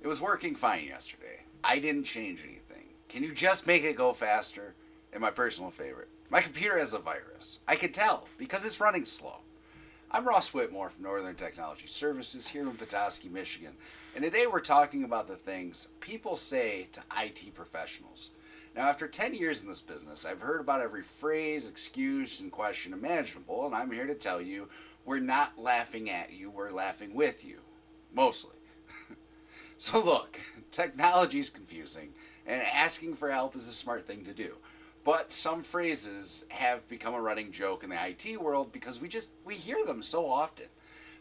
was working fine yesterday. I didn't change anything. Can you just make it go faster? And my personal favorite, my computer has a virus. I can tell because it's running slow. I'm Ross Whitmore from Northern Technology Services here in Petoskey, Michigan. And today we're talking about the things people say to IT professionals. Now, after 10 years in this business, I've heard about every phrase, excuse, and question imaginable, and I'm here to tell you we're not laughing at you, we're laughing with you. Mostly. So look, technology is confusing, and asking for help is a smart thing to do. But some phrases have become a running joke in the IT world because we hear them so often.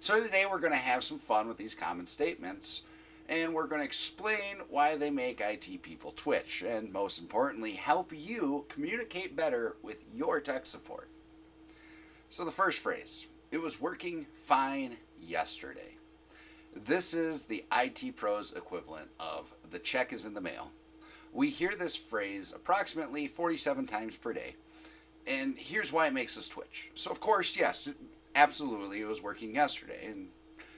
So today we're going to have some fun with these common statements, and we're going to explain why they make IT people twitch, and most importantly, help you communicate better with your tech support. So the first phrase, it was working fine yesterday. This is the IT pros equivalent of the check is in the mail. We hear this phrase approximately 47 times per day, and here's why it makes us twitch. So of course, yes, absolutely, it was working yesterday, and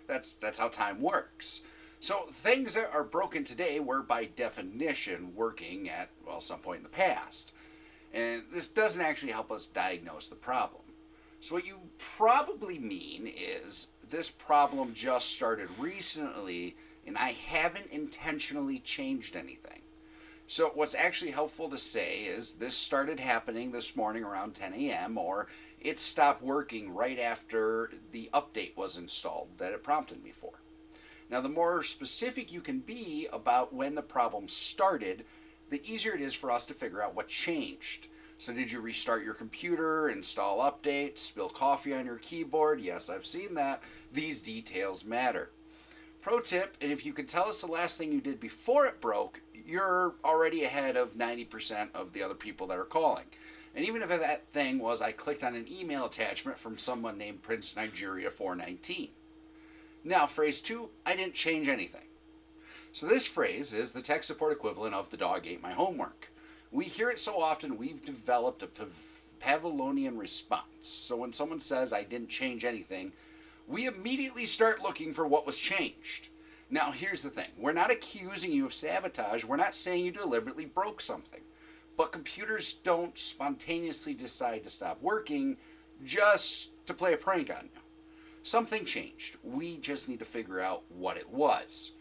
that's how time works. So things that are broken today were by definition working at, well, some point in the past. And this doesn't actually help us diagnose the problem. So what you probably mean is this problem just started recently and I haven't intentionally changed anything. So what's actually helpful to say is this started happening this morning around 10 a.m. or it stopped working right after the update was installed that it prompted me for. Now, the more specific you can be about when the problem started, the easier it is for us to figure out what changed. So did you restart your computer, install updates, spill coffee on your keyboard? Yes, I've seen that. These details matter. Pro tip, and if you can tell us the last thing you did before it broke, you're already ahead of 90% of the other people that are calling. And even if that thing was I clicked on an email attachment from someone named Prince Nigeria 419. Now, phrase 2, I didn't change anything. So this phrase is the tech support equivalent of the dog ate my homework. We hear it so often we've developed a Pavlovian response. So when someone says I didn't change anything, we immediately start looking for what was changed. Now, here's the thing. We're not accusing you of sabotage. We're not saying you deliberately broke something. But computers don't spontaneously decide to stop working just to play a prank on you. Something changed. We just need to figure out what it was.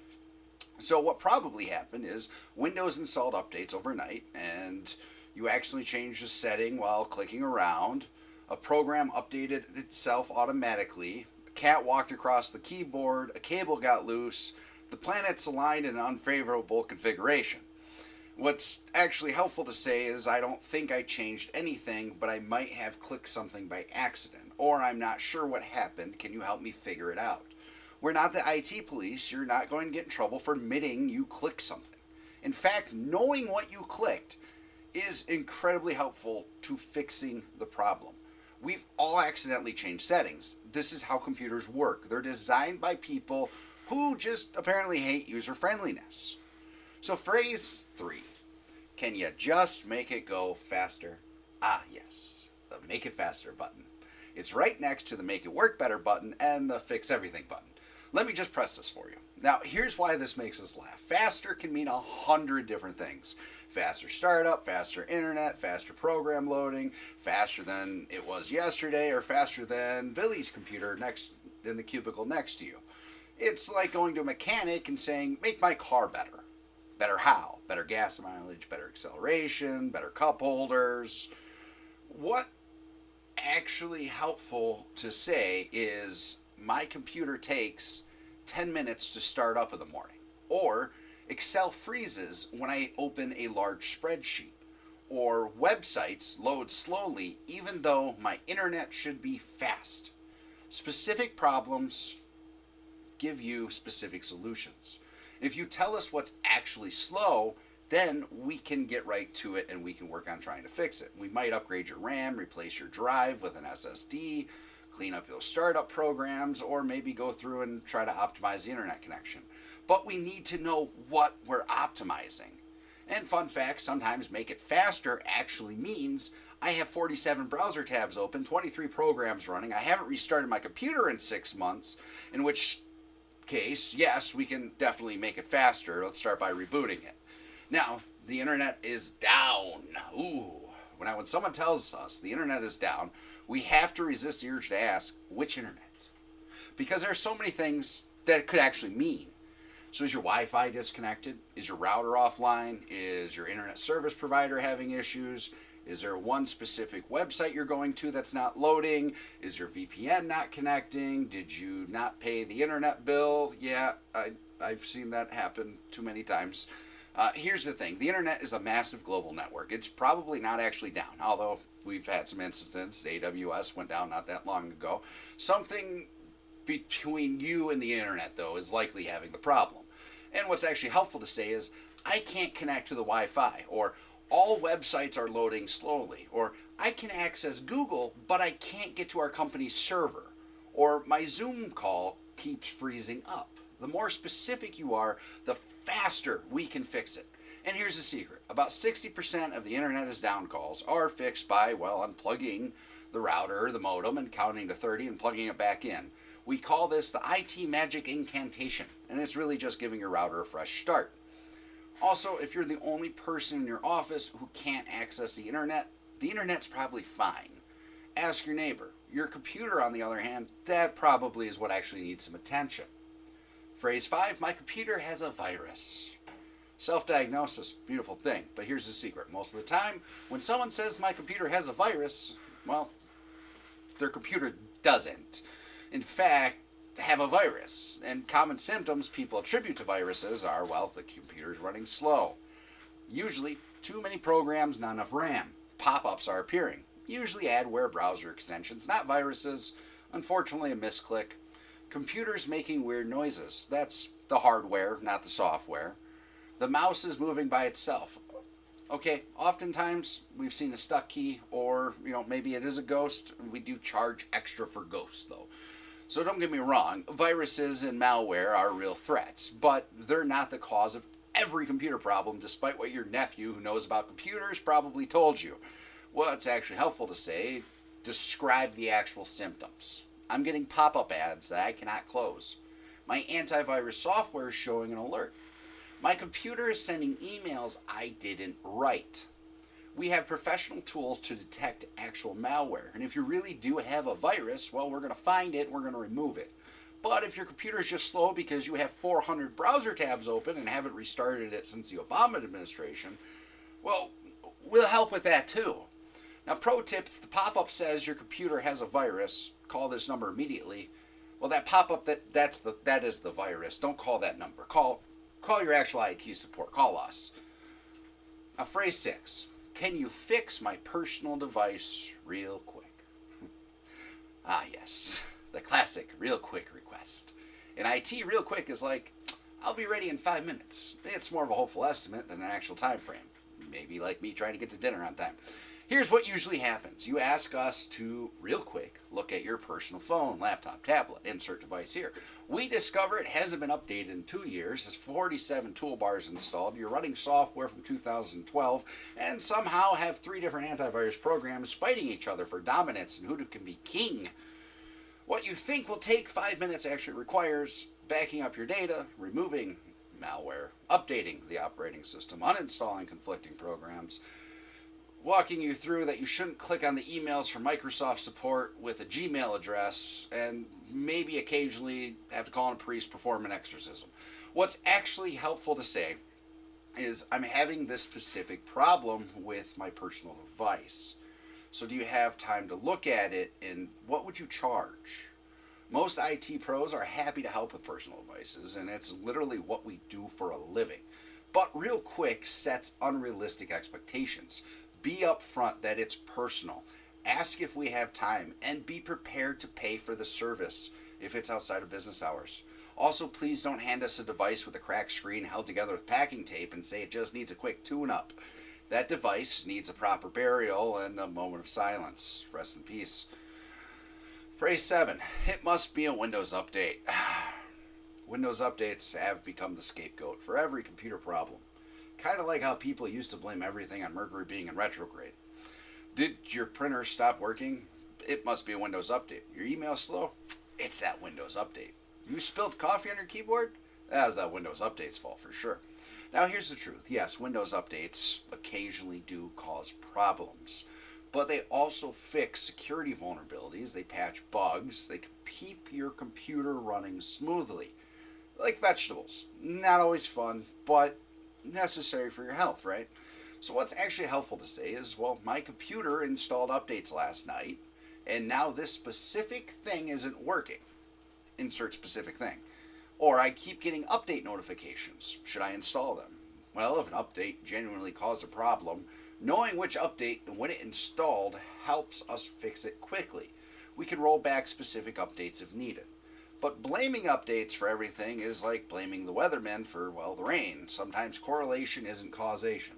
So what probably happened is Windows installed updates overnight and you actually changed a setting while clicking around. A program updated itself automatically. A cat walked across the keyboard. A cable got loose. The planets aligned in an unfavorable configuration. What's actually helpful to say is I don't think I changed anything, but I might have clicked something by accident, or I'm not sure what happened. Can you help me figure it out? We're not the IT police. You're not going to get in trouble for admitting you clicked something. In fact, knowing what you clicked is incredibly helpful to fixing the problem. We've all accidentally changed settings. This is how computers work. They're designed by people who just apparently hate user friendliness. So phrase 3, can you just make it go faster? Ah, yes, the make it faster button. It's right next to the make it work better button and the fix everything button. Let me just press this for you. Now, here's why this makes us laugh. Faster can mean 100 different things. Faster startup, faster internet, faster program loading, faster than it was yesterday, or faster than Billy's computer next in the cubicle next to you. It's like going to a mechanic and saying, make my car better. Better how? Better gas mileage, better acceleration, better cup holders. What actually helpful to say is my computer takes 10 minutes to start up in the morning. Or Excel freezes when I open a large spreadsheet. Or websites load slowly even though my internet should be fast. Specific problems give you specific solutions. If you tell us what's actually slow, then we can get right to it and we can work on trying to fix it. We might upgrade your RAM, replace your drive with an SSD, clean up your startup programs, or maybe go through and try to optimize the internet connection. But we need to know what we're optimizing. And fun fact, sometimes make it faster actually means I have 47 browser tabs open, 23 programs running, I haven't restarted my computer in 6 months, in which case, yes, we can definitely make it faster. Let's start by rebooting it. Now, the internet is down. Ooh. When someone tells us the internet is down, we have to resist the urge to ask, which internet? Because there are so many things that it could actually mean. So is your Wi-Fi disconnected? Is your router offline? Is your internet service provider having issues? Is there one specific website you're going to that's not loading? Is your VPN not connecting? Did you not pay the internet bill? Yeah, I've seen that happen too many times. Here's the thing. The internet is a massive global network. It's probably not actually down, although we've had some incidents. AWS went down not that long ago. Something between you and the internet, though, is likely having the problem. And what's actually helpful to say is, I can't connect to the Wi-Fi, or all websites are loading slowly, or I can access Google, but I can't get to our company's server, or my Zoom call keeps freezing up. The more specific you are, the faster we can fix it. And here's the secret. About 60% of the internet is down calls are fixed by, well, unplugging the router or the modem and counting to 30 and plugging it back in. We call this the IT magic incantation, and it's really just giving your router a fresh start. Also, if you're the only person in your office who can't access the internet's probably fine. Ask your neighbor. Your computer, on the other hand, that probably is what actually needs some attention. Phrase 5, my computer has a virus. Self-diagnosis, beautiful thing, but here's the secret. Most of the time, when someone says my computer has a virus, well, their computer doesn't. In fact, have a virus. And common symptoms people attribute to viruses are, well, the computer's running slow. Usually, too many programs, not enough RAM. Pop-ups are appearing. Usually adware browser extensions, not viruses. Unfortunately, a misclick. Computers making weird noises. That's the hardware, not the software. The mouse is moving by itself. Okay, oftentimes we've seen a stuck key, or, maybe it is a ghost. We do charge extra for ghosts, though. So don't get me wrong, viruses and malware are real threats, but they're not the cause of every computer problem, despite what your nephew who knows about computers probably told you. Well, it's actually helpful to say, describe the actual symptoms. I'm getting pop-up ads that I cannot close. My antivirus software is showing an alert. My computer is sending emails I didn't write. We have professional tools to detect actual malware. And if you really do have a virus, well, we're going to find it and we're going to remove it. But if your computer is just slow because you have 400 browser tabs open and haven't restarted it since the Obama administration, well, we'll help with that too. Now, pro tip, if the pop-up says your computer has a virus, call this number immediately. Well, that pop-up, that is the virus. Don't call that number. Call your actual IT support. Call us. Now, phrase 6. Can you fix my personal device real quick? Ah, yes. The classic real quick request. In IT, real quick is like, I'll be ready in 5 minutes. It's more of a hopeful estimate than an actual time frame. Maybe like me trying to get to dinner on time. Here's what usually happens. You ask us to, real quick, look at your personal phone, laptop, tablet, insert device here. We discover it hasn't been updated in 2 years, has 47 toolbars installed, you're running software from 2012, and somehow have 3 different antivirus programs fighting each other for dominance and who can be king. What you think will take 5 minutes actually requires backing up your data, removing malware, updating the operating system, uninstalling conflicting programs, walking you through that you shouldn't click on the emails from Microsoft support with a Gmail address, and maybe occasionally have to call in a priest, perform an exorcism. What's actually helpful to say is I'm having this specific problem with my personal device. So do you have time to look at it, and what would you charge? Most IT pros are happy to help with personal devices, and it's literally what we do for a living. But real quick sets unrealistic expectations. Be upfront that it's personal. Ask if we have time, and be prepared to pay for the service if it's outside of business hours. Also, please don't hand us a device with a cracked screen held together with packing tape and say it just needs a quick tune-up. That device needs a proper burial and a moment of silence. Rest in peace. Phrase 7. It must be a Windows update. Windows updates have become the scapegoat for every computer problem. Kind of like how people used to blame everything on Mercury being in retrograde. Did your printer stop working? It must be a Windows update. Your email slow? It's that Windows update. You spilled coffee on your keyboard? That was that Windows Update's fault for sure. Now here's the truth. Yes, Windows Updates occasionally do cause problems, but they also fix security vulnerabilities, they patch bugs, they keep your computer running smoothly. Like vegetables. Not always fun, but necessary for your health, right? So what's actually helpful to say is, well, my computer installed updates last night, and now this specific thing isn't working. Insert specific thing. Or I keep getting update notifications. Should I install them? Well, if an update genuinely caused a problem, knowing which update and when it installed helps us fix it quickly. We can roll back specific updates if needed. But blaming updates for everything is like blaming the weatherman for, well, the rain. Sometimes correlation isn't causation.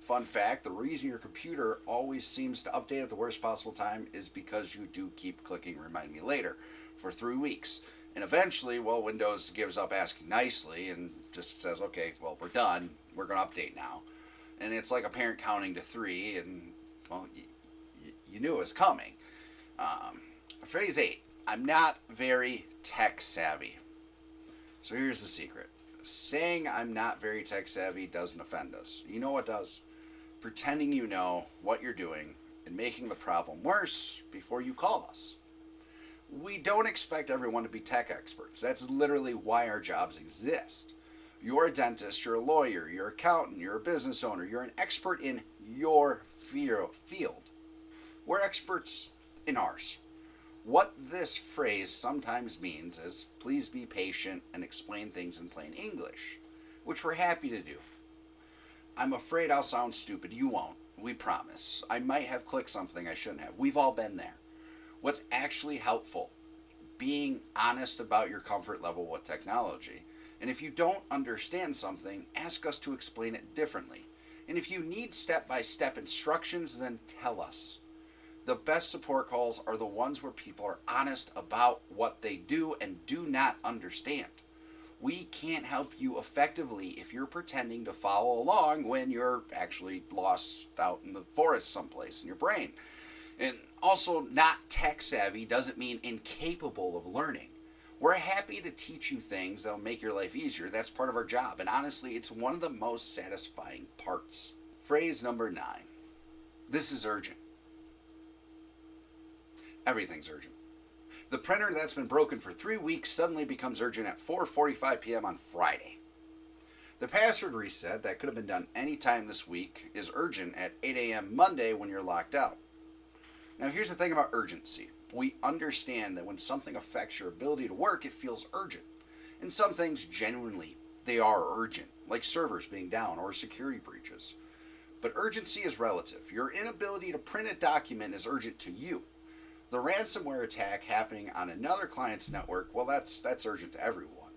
Fun fact, the reason your computer always seems to update at the worst possible time is because you do keep clicking Remind Me Later for 3 weeks. And eventually, well, Windows gives up asking nicely and just says, okay, well, we're done. We're going to update now. And it's like a parent counting to 3, and, well, you knew it was coming. Phrase 8, I'm not very tech savvy. So here's the secret. Saying I'm not very tech savvy doesn't offend us. You know what does? Pretending you know what you're doing and making the problem worse before you call us. We don't expect everyone to be tech experts. That's literally why our jobs exist. You're a dentist, you're a lawyer, you're an accountant, you're a business owner, you're an expert in your field. We're experts in ours. What this phrase sometimes means is, please be patient and explain things in plain English, which we're happy to do. I'm afraid I'll sound stupid. You won't. We promise. I might have clicked something I shouldn't have. We've all been there. What's actually helpful? Being honest about your comfort level with technology. And if you don't understand something, ask us to explain it differently. And if you need step-by-step instructions, then tell us. The best support calls are the ones where people are honest about what they do and do not understand. We can't help you effectively if you're pretending to follow along when you're actually lost out in the forest someplace in your brain. And also, not tech savvy doesn't mean incapable of learning. We're happy to teach you things that'll make your life easier. That's part of our job. And honestly, it's one of the most satisfying parts. Phrase number 9. This is urgent. Everything's urgent. The printer that's been broken for 3 weeks suddenly becomes urgent at 4:45 p.m. on Friday. The password reset that could have been done any time this week is urgent at 8 a.m. Monday when you're locked out. Now here's the thing about urgency. We understand that when something affects your ability to work, it feels urgent. And some things genuinely, they are urgent, like servers being down or security breaches. But urgency is relative. Your inability to print a document is urgent to you. The ransomware attack happening on another client's network, well, that's urgent to everyone.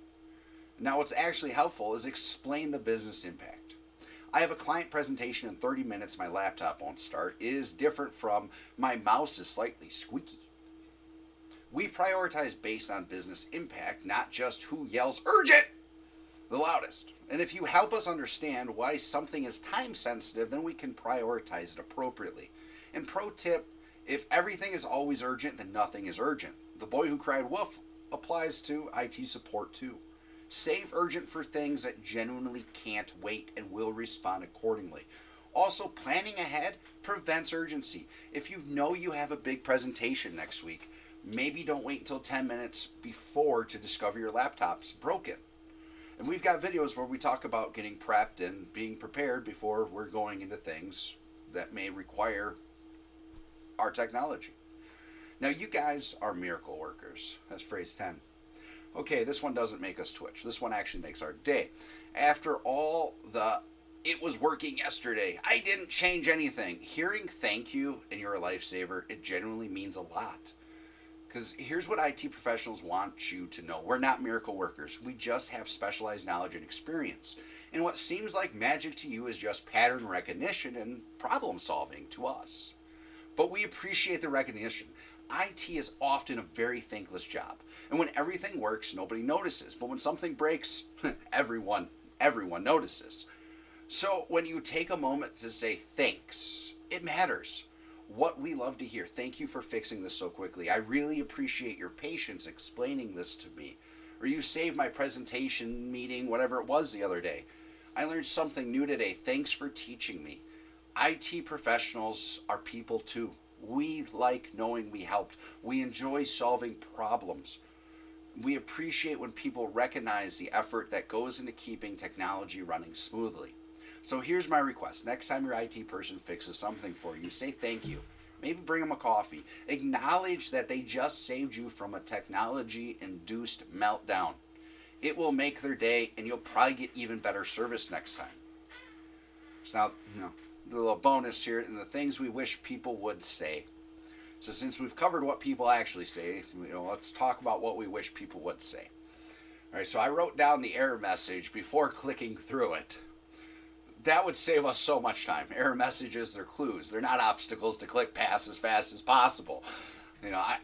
Now, what's actually helpful is explain the business impact. I have a client presentation in 30 minutes, my laptop won't start, is different from my mouse is slightly squeaky. We prioritize based on business impact, not just who yells urgent the loudest. And if you help us understand why something is time sensitive, then we can prioritize it appropriately. And pro tip, if everything is always urgent, then nothing is urgent. The boy who cried wolf applies to IT support too. Save urgent for things that genuinely can't wait and will respond accordingly. Also, planning ahead prevents urgency. If you know you have a big presentation next week, maybe don't wait until 10 minutes before to discover your laptop's broken. And we've got videos where we talk about getting prepped and being prepared before we're going into things that may require our technology. Now, you guys are miracle workers. That's phrase 10. Okay, this one doesn't make us twitch. This one actually makes our day. After all the it was working yesterday, I didn't change anything, hearing thank you and you're a lifesaver, it genuinely means a lot. Because here's what IT professionals want you to know. We're not miracle workers. We just have specialized knowledge and experience. And what seems like magic to you is just pattern recognition and problem solving to us. But we appreciate the recognition. IT is often a very thankless job. And when everything works, nobody notices. But when something breaks, everyone notices. So when you take a moment to say thanks, it matters. What we love to hear. Thank you for fixing this so quickly. I really appreciate your patience explaining this to me. Or you saved my presentation meeting, whatever it was the other day. I learned something new today. Thanks for teaching me. IT professionals are people too. We like knowing we helped. We enjoy solving problems. We appreciate when people recognize the effort that goes into keeping technology running smoothly. So here's my request. Next time your IT person fixes something for you, say thank you. Maybe bring them a coffee. Acknowledge that they just saved you from a technology-induced meltdown. It will make their day, and you'll probably get even better service next time. So now, do a little bonus here in the things we wish people would say. So since we've covered what people actually say, let's talk about what we wish people would say. All right, so I wrote down the error message before clicking through it. That would save us so much time. Error messages, they're clues. They're not obstacles to click past as fast as possible.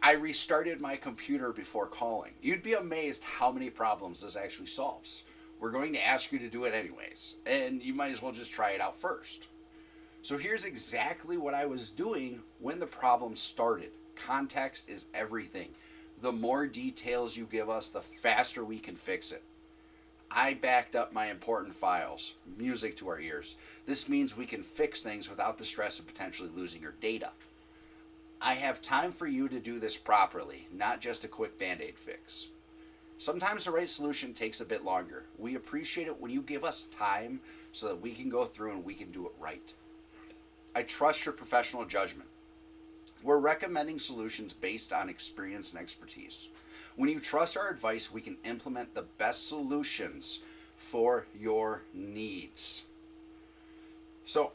I restarted my computer before calling. You'd be amazed how many problems this actually solves. We're going to ask you to do it anyways, and you might as well just try it out first. So here's exactly what I was doing when the problem started. Context is everything. The more details you give us, the faster we can fix it. I backed up my important files, music to our ears. This means we can fix things without the stress of potentially losing your data. I have time for you to do this properly, not just a quick Band-Aid fix. Sometimes the right solution takes a bit longer. We appreciate it when you give us time so that we can go through and we can do it right. I trust your professional judgment. We're recommending solutions based on experience and expertise. When you trust our advice, we can implement the best solutions for your needs. So,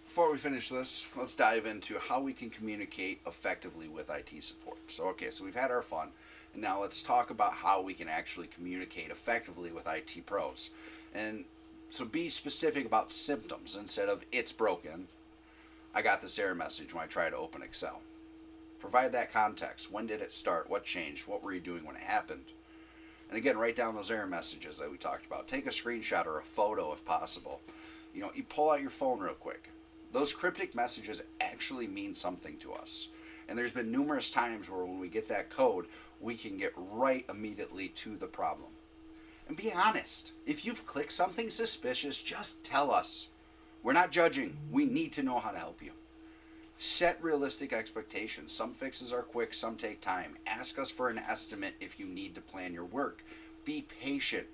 before we finish this, let's dive into how we can communicate effectively with IT support. So we've had our fun, and now let's talk about how we can actually communicate effectively with IT pros. And so be specific about symptoms instead of it's broken. I got this error message when I tried to open Excel. Provide that context. When did it start? What changed? What were you doing when it happened? And again, write down those error messages that we talked about. Take a screenshot or a photo if possible. You pull out your phone real quick. Those cryptic messages actually mean something to us. And there's been numerous times where when we get that code, we can get right immediately to the problem. And be honest. If you've clicked something suspicious, just tell us. We're not judging. We need to know how to help you. Set realistic expectations. Some fixes are quick, some take time. Ask us for an estimate if you need to plan your work. Be patient.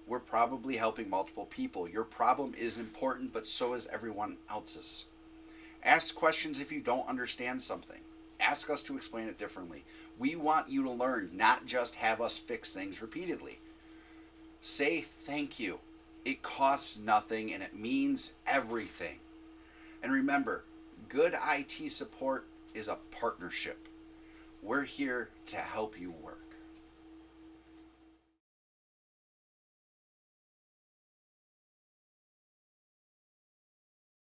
We're probably helping multiple people. Your problem is important, but so is everyone else's. Ask questions if you don't understand something. Ask us to explain it differently. We want you to learn, not just have us fix things repeatedly. Say thank you. It costs nothing and it means everything. And remember, good IT support is a partnership. We're here to help you work.